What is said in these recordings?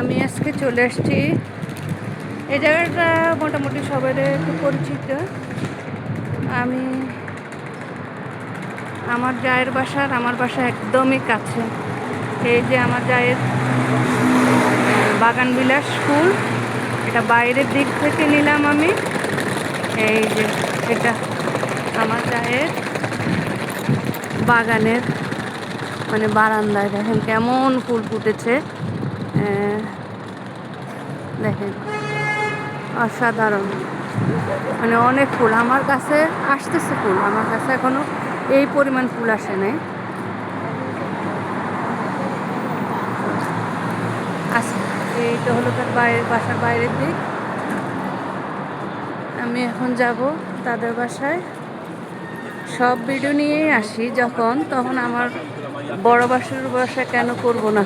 আমি আজকে চলে আসছি। এই জায়গাটা মোটামুটি সবাই একটু পরিচিত। আমি আমার জায়ের বাসার আমার বাসা একদমই কাছে। এই যে আমার জায়ের বাগান বিলাস ফুল, এটা বাইরের দিক থেকে নিলাম আমি। এই যে এটা আমার জায়ের বাগানের মানে বারান্দায় দেখেন কেমন ফুল ফুটেছে। দেখেন অসাধারণ, মানে অনেক ফুল আমার কাছে আসতেছে। ফুল আমার কাছে এখনো এই পরিমাণ ফুল আসে নাই। এইটা হলো তার বাসার বাইরের দিক। আমি এখন যাব তাদের বাসায়। সব ভিডিও নিয়েই আসি যখন তখন, আমার বড় বাসার বাসায় কেন করব না।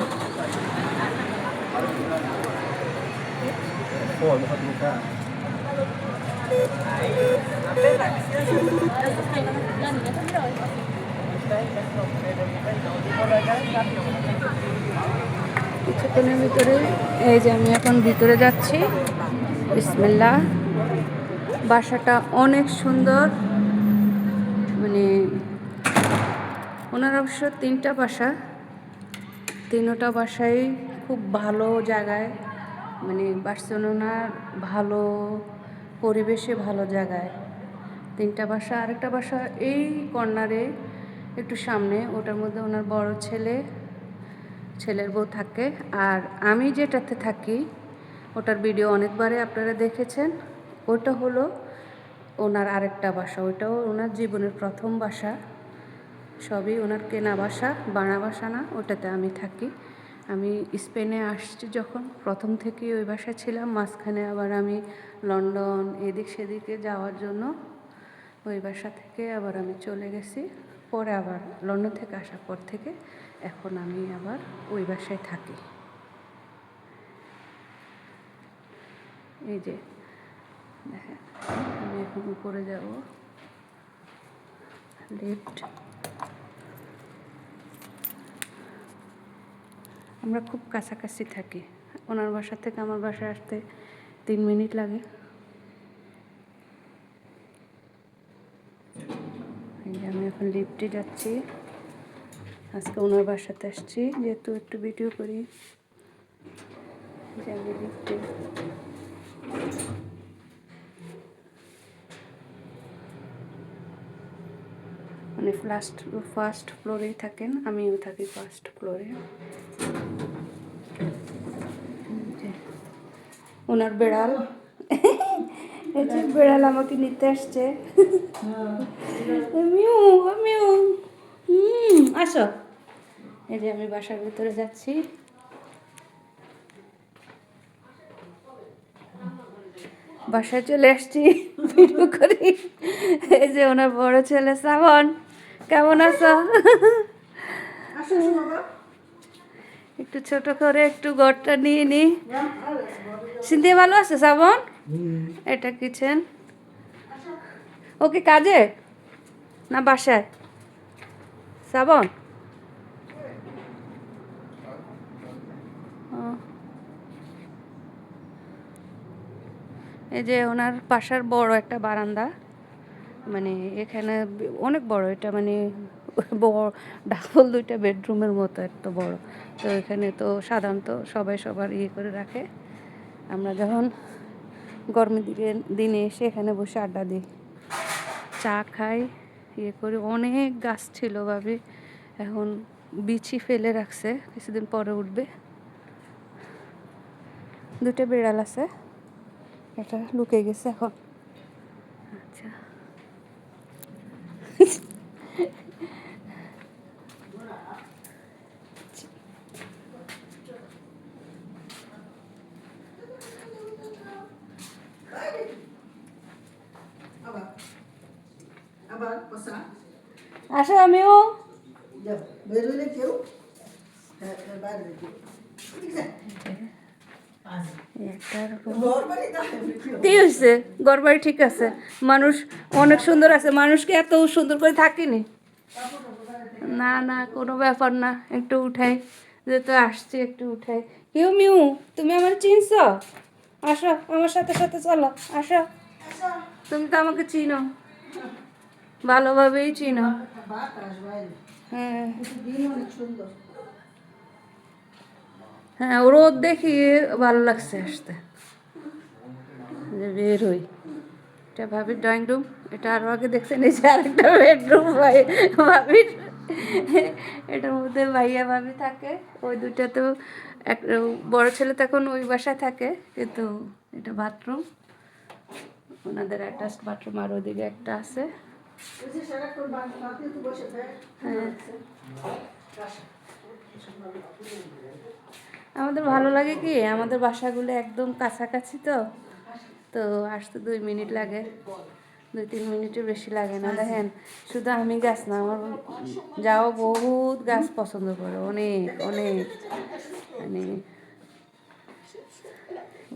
কিছুক্ষণের ভিতরে এই যে আমি এখন ভিতরে যাচ্ছি। বিসমিল্লাহ। বাসাটা অনেক সুন্দর, মানে ওনার অবশ্য 3টা বাসা, 3টা বাসাই খুব ভালো জায়গায়, মানে বার্সেলোনার ভালো পরিবেশে ভালো জায়গায় 3টা বাসা। আরেকটা বাসা এই কর্নারে একটু সামনে, ওটার মধ্যে ওনার বড় ছেলের বউ থাকে। আর আমি যেটাতে থাকি ওটার ভিডিও অনেকবারে আপনারা দেখেছেন। ওটা হলো ওনার আরেকটা বাসা, ওটাও ওনার জীবনের প্রথম বাসা। সবই ওনার কেনা বাসা, বানা বাসা না। ওটাতে আমি থাকি। আমি স্পেনে আসছি যখন, প্রথম থেকেই ওই বাসায় ছিলাম। মাঝখানে আবার আমি লন্ডন এদিক সেদিকে যাওয়ার জন্য ওই বাসা থেকে আবার আমি চলে গেছি। পরে আবার লন্ডন থেকে আসার পর থেকে এখন আমি আবার ওই বাসায় থাকি। এই যে দেখেন, আমি এখন উপরে যাব, লিফট। আমরা খুব কাছাকাছি থাকি। ওনার বাসা থেকে আমার বাসায় আসতে 3 মিনিট লাগে। আমি এখন লিফটে যাচ্ছি। আজকে ওনার বাসাতে আসছি যেহেতু একটু ভিডিও করি। যে আমি লিফটে মানে ফার্স্ট ফ্লোরেই থাকেন, আমিও থাকি ফার্স্ট ফ্লোরে। ওনার বেড়াল, এই যে বেড়াল আমাকে নিতে আসছে। আমিও আসো। এই যে আমি বাসার ভিতরে যাচ্ছি। বাসায় চলে আসছি, ভিডিও করি। এই যে ওনার বড় ছেলে শ্রাবণ, কেমন আছো? একটু ছোট করে একটু ঘরটা নিয়ে নি। সিন্ধিয়া ভালো আছে শ্রাবণ? এটা কিচেন। ওকে কাজে না বাসায় শ্রাবণ? এই যে ওনার পাশার বড় একটা বারান্দা, মানে এখানে অনেক বড়। এটা মানে ডাবল 2টা বেডরুমের মতো এত বড়। তো এখানে তো সাধারণত সবাই সবার ইয়ে করে রাখে। আমরা যখন গরমের দিনে এসে এখানে বসে আড্ডা দিই, চা খাই, ইয়ে করে। অনেক গাছ ছিল ভাবি, এখন বিচি ফেলে রাখছে, কিছুদিন পরে উঠবে। 2টা বিড়াল আছে, এটা লুকে গেছে এখন। আচ্ছা, আসো আমিও। কি হয়েছে? ঘরবাড়ি ঠিক আছে, মানুষ অনেক সুন্দর আছে। মানুষকে এত সুন্দর করে থাকিনি। না না, কোনো ব্যাপার না, একটু উঠাই, যেহেতু আসছি একটু উঠাই। কেউ মিউ, তুমি আমার চিনছ? আসো আমার সাথে সাথে চলো, আসো। তুমি তো আমাকে চিনো, ভালোভাবেই চিনো। হ্যাঁ হ্যাঁ, রোদ দেখি ভালো লাগছে আসতে, যে বের হই। এটা ভাবির ড্রয়িং রুম, এটা আরও আগে দেখছেন, এই যে আরেকটা বেডরুম ভাবির। এটার মধ্যে ভাইয়া ভাবি থাকে, ওই দুইটাতেও এক বড় ছেলে তখন ওই বাসায় থাকে, কিন্তু এটা বাথরুম, ওনাদের অ্যাটাচ বাথরুম, আর ওইদিকে একটা আছে। হ্যাঁ, আমাদের ভালো লাগে কি, আমাদের বাসাগুলো একদম কাছাকাছি, তো তো আসতে 2 মিনিট লাগে, 2-3 মিনিটের বেশি লাগে না। দেখেন, শুধু আমি গাছ না, আমার যাও বহুত গাছ পছন্দ করে, অনেক অনেক। মানে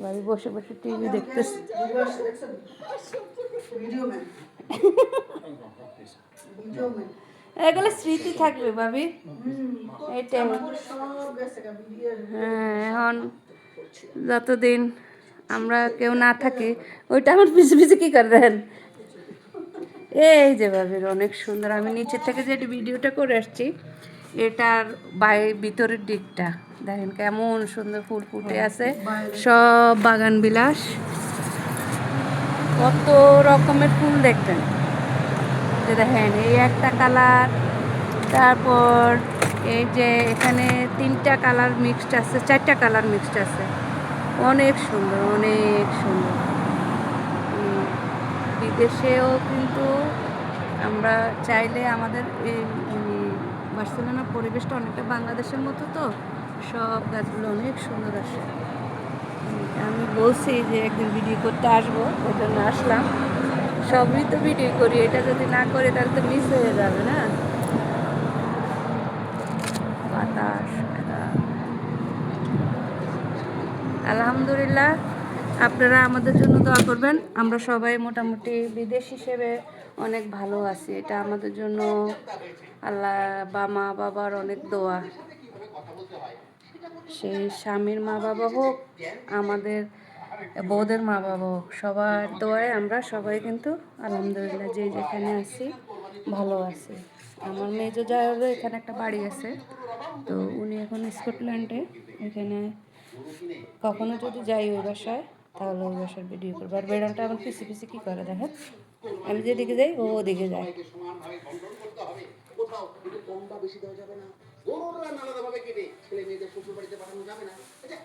বাড়ি বসে বসে টিভি দেখতেছি। এগুলো স্মৃতি থাকবে ভাবি, এইটাই। হ্যাঁ, এখন যতদিন আমরা কেউ না থাকি, ওইটা আমার পিছু পিছু কী করে দেন। এই যে ভাবির অনেক সুন্দর, আমি নিচের থেকে যে ভিডিওটা করে আসছি, এটার ভিতরের দিকটা দেখেন কেমন সুন্দর ফুল ফুটে আছে, সব বাগান বিলাস, কত রকমের ফুল দেখবেন। যে দেখেন এই একটা কালার, তারপর এই যে এখানে 3টা কালার মিক্সড আছে, 4টা কালার মিক্সড আছে, অনেক সুন্দর অনেক সুন্দর। বিদেশেও কিন্তু আমরা চাইলে আমাদের এই বার্সেলোনার পরিবেশটা অনেকটা বাংলাদেশের মতো, তো সব গাছগুলো অনেক সুন্দর আসে। আমি বলছি যে একদিন ভিডিও করতে আসবো, ওই জন্য আসলাম। সবই তো ভিডিও করি, এটা যদি না করি তাহলে তো মিস হয়ে যাবে না। বাতাস, আলহামদুলিল্লাহ, আপনারা আমাদের জন্য দোয়া করবেন। আমরা সবাই মোটামুটি বিদেশ হিসেবে অনেক ভালো আছি, এটা আমাদের জন্য আল্লাহ বা মা বাবার অনেক দোয়া। সেই স্বামীর মা বাবা হোক, আমাদের বউদের মা বাবা হোক, সবার দোয়ায় আমরা সবাই কিন্তু আলহামদুলিল্লাহ যে যেখানে আছি ভালো আছি। আমার মেজো জায়েরও এখানে একটা বাড়ি আছে, তো উনি এখন স্কটল্যান্ডে, এখানে কখনো যদি যাই ওই বাসায়, তাহলে ওই বাসার ভিডিও করবো। আর বেড়ালটা আমার পিছিয়ে পিছিয়ে কী করে দেখেন, আমি যেদিকে যাই ও ওদিকে যায়। কোথাও কম বা বেশি দেওয়া যাবে না, গরুর আলাদাভাবে কেটে ছেলে মেয়েদের শ্বশুর বাড়িতে পাঠানো যাবে না।